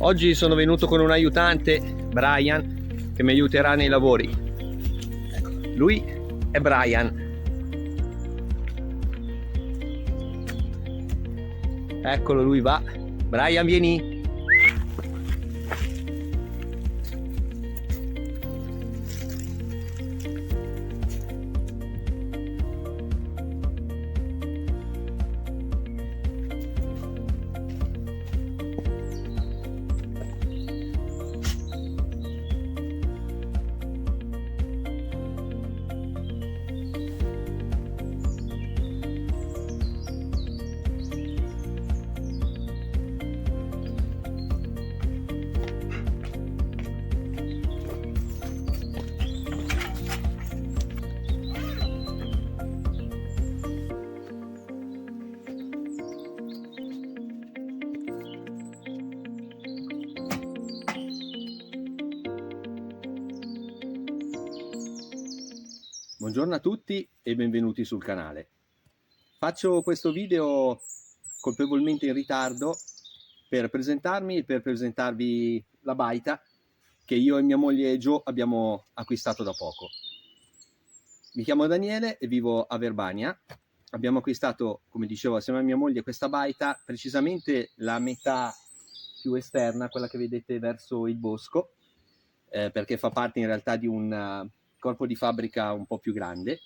Oggi sono venuto con un aiutante, Brian, che mi aiuterà nei lavori. Ecco, lui è Brian. Eccolo, lui va. Brian, vieni. Buongiorno a tutti e benvenuti sul canale. Faccio questo video colpevolmente in ritardo per presentarmi e per presentarvi la baita che io e mia moglie Jo abbiamo acquistato da poco. Mi chiamo Daniele e vivo a Verbania. Abbiamo acquistato, come dicevo, assieme a mia moglie questa baita, precisamente la metà più esterna, quella che vedete verso il bosco, perché fa parte in realtà di un corpo di fabbrica un po' più grande,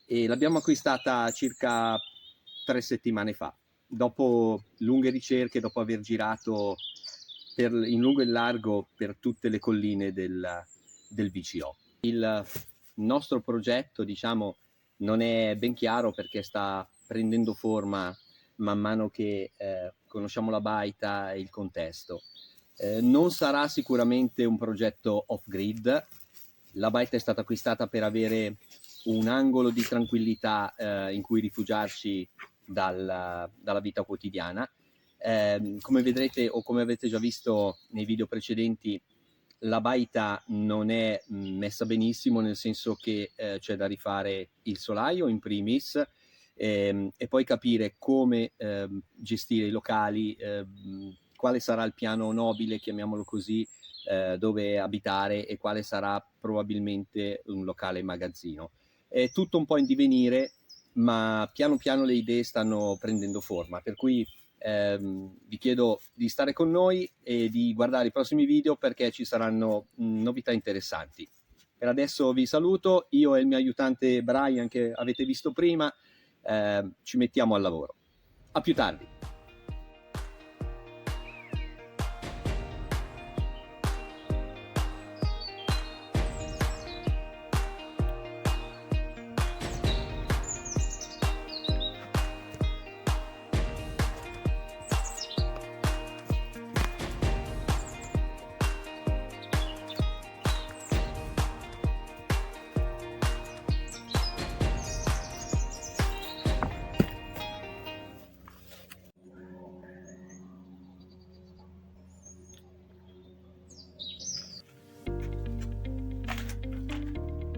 e l'abbiamo acquistata circa 3 settimane fa, dopo lunghe ricerche, dopo aver girato in lungo e in largo per tutte le colline del VCO. Il nostro progetto, diciamo, non è ben chiaro perché sta prendendo forma man mano che conosciamo la baita e il contesto. Non sarà sicuramente un progetto off-grid. La baita è stata acquistata per avere un angolo di tranquillità in cui rifugiarci dalla vita quotidiana. Come vedrete o come avete già visto nei video precedenti, la baita non è messa benissimo, nel senso che c'è da rifare il solaio in primis, e poi capire come gestire i locali, quale sarà il piano nobile, chiamiamolo così, dove abitare, e quale sarà probabilmente un locale magazzino. È tutto un po' in divenire, ma piano piano le idee stanno prendendo forma, per cui vi chiedo di stare con noi e di guardare i prossimi video perché ci saranno novità interessanti. Per adesso vi saluto, io e il mio aiutante Brian, che avete visto prima, ci mettiamo al lavoro. A più tardi.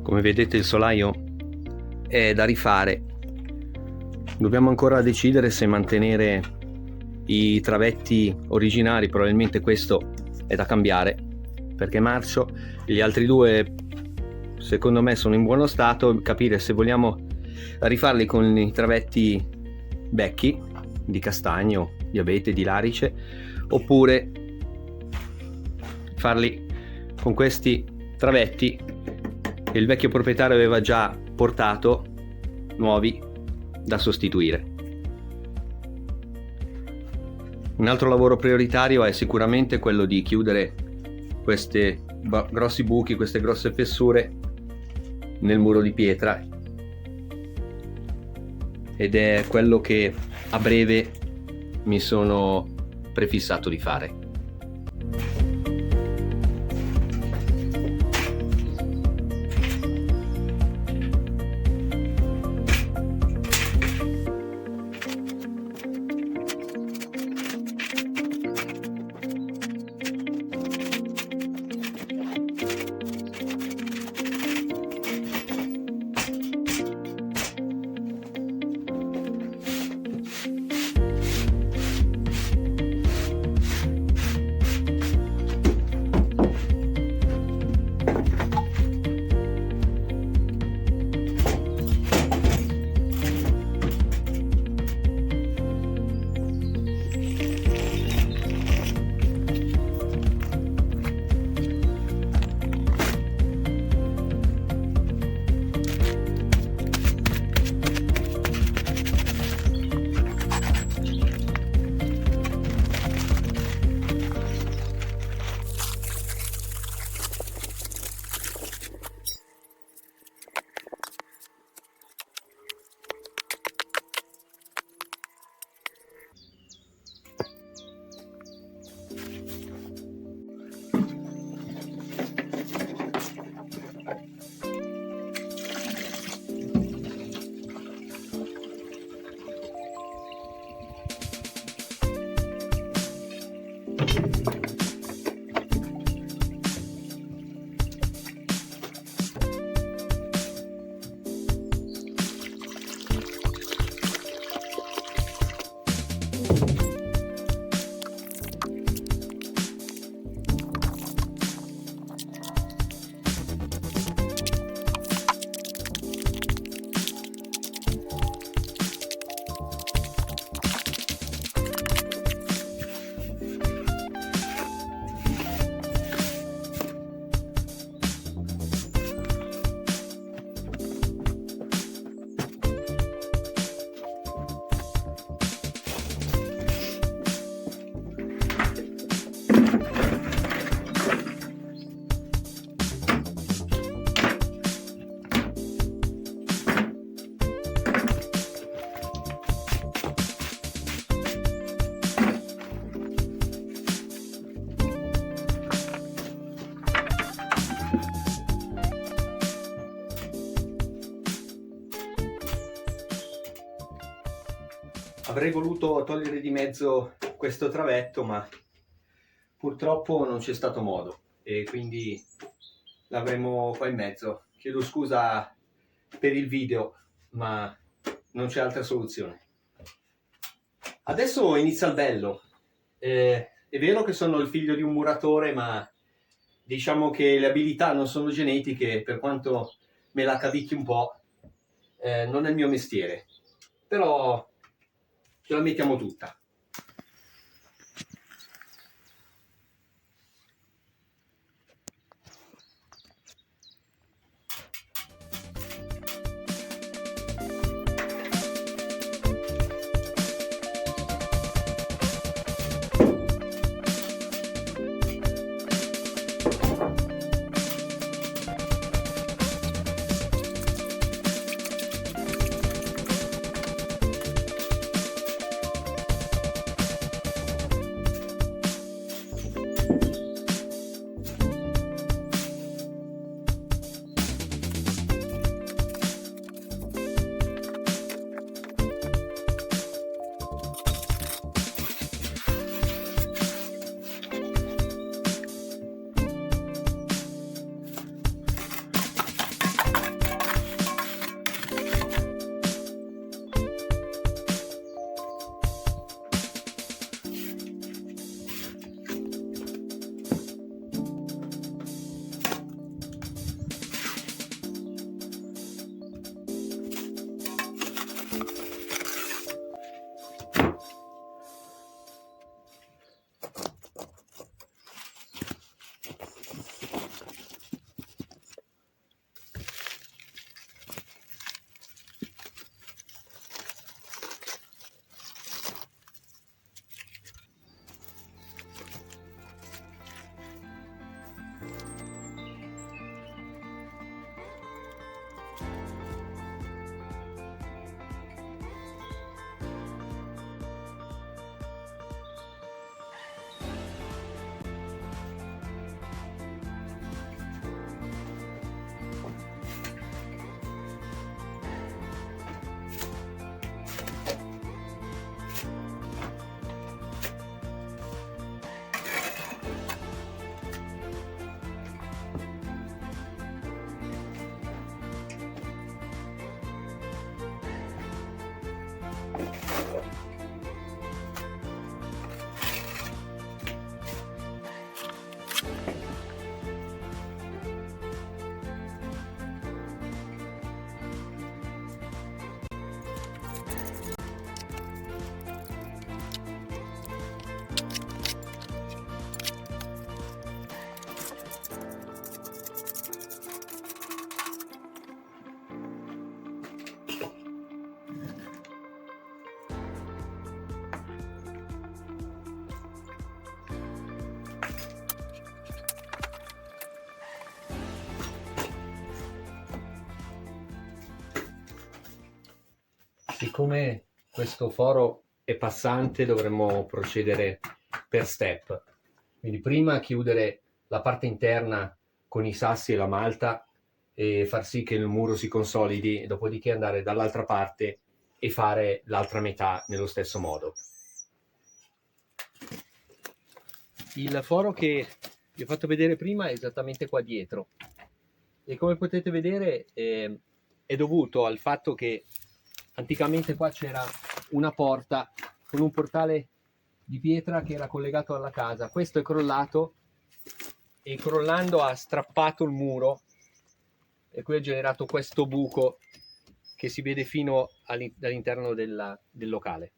Come vedete il solaio è da rifare. Dobbiamo ancora decidere se mantenere i travetti originari, probabilmente questo è da cambiare perché marcio, gli altri due secondo me sono in buono stato, capire se vogliamo rifarli con i travetti vecchi di castagno, di abete, di larice, oppure farli con questi travetti che il vecchio proprietario aveva già portato, nuovi, da sostituire. Un altro lavoro prioritario è sicuramente quello di chiudere questi grossi buchi, queste grosse fessure nel muro di pietra, ed è quello che a breve mi sono prefissato di fare. Avrei voluto togliere di mezzo questo travetto, ma purtroppo non c'è stato modo e quindi l'avremo qua in mezzo. Chiedo scusa per il video, ma non c'è altra soluzione. Adesso inizia il bello. È vero che sono il figlio di un muratore, ma diciamo che le abilità non sono genetiche, per quanto me la cavicchi un po', non è il mio mestiere. Però ce la mettiamo tutta. Siccome questo foro è passante, dovremmo procedere per step. Quindi prima chiudere la parte interna con i sassi e la malta e far sì che il muro si consolidi, dopodiché andare dall'altra parte e fare l'altra metà nello stesso modo. Il foro che vi ho fatto vedere prima è esattamente qua dietro e come potete vedere è dovuto al fatto che anticamente qua c'era una porta con un portale di pietra che era collegato alla casa. Questo è crollato e crollando ha strappato il muro e qui ha generato questo buco che si vede fino all'interno del locale.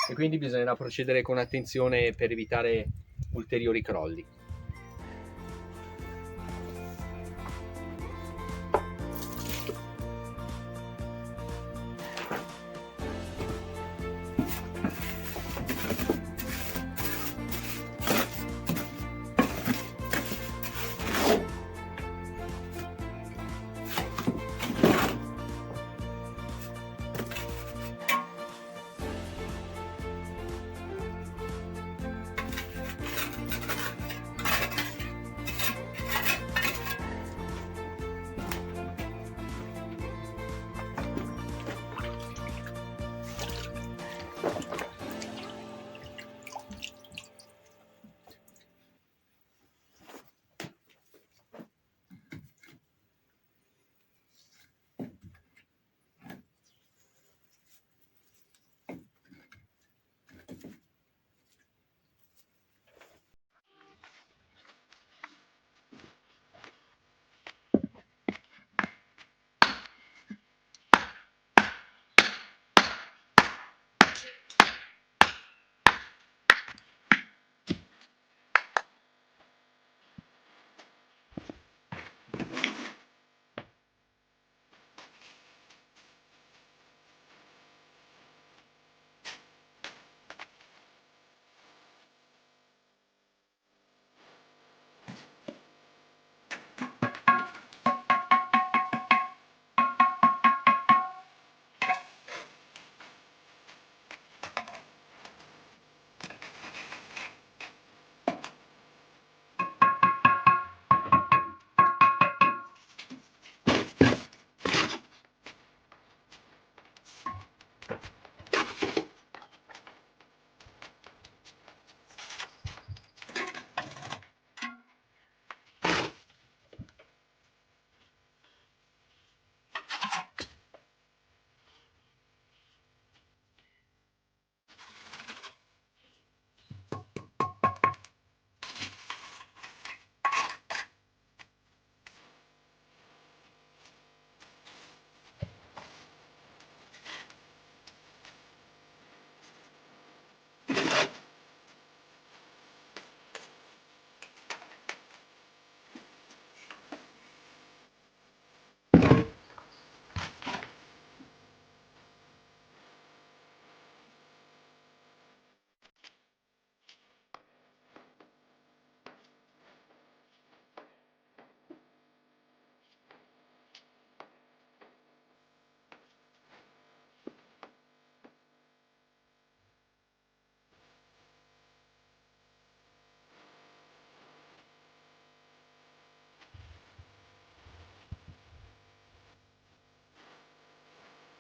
E quindi bisognerà procedere con attenzione per evitare ulteriori crolli.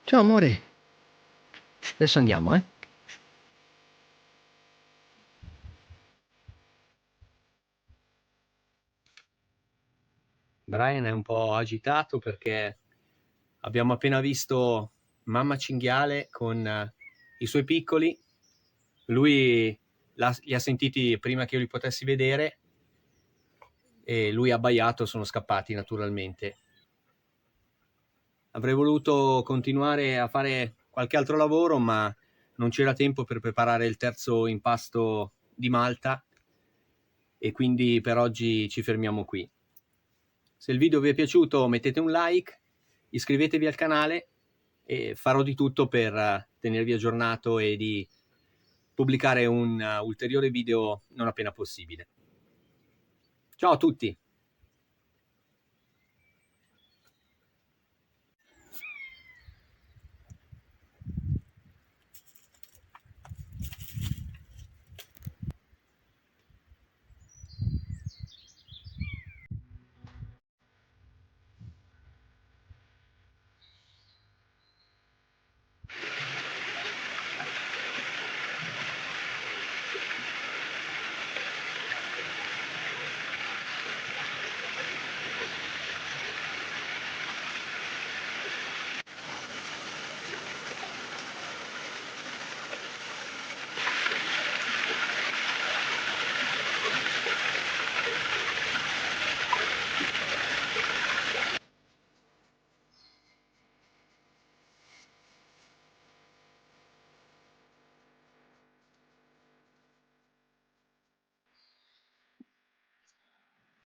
Ciao amore, adesso andiamo, eh? Brian è un po' agitato perché abbiamo appena visto mamma cinghiale con i suoi piccoli. Lui li ha sentiti prima che io li potessi vedere e lui ha abbaiato, sono scappati naturalmente. Avrei voluto continuare a fare qualche altro lavoro, ma non c'era tempo per preparare il terzo impasto di Malta e quindi per oggi ci fermiamo qui. Se il video vi è piaciuto mettete un like, iscrivetevi al canale e farò di tutto per tenervi aggiornato e di pubblicare un ulteriore video non appena possibile. Ciao a tutti!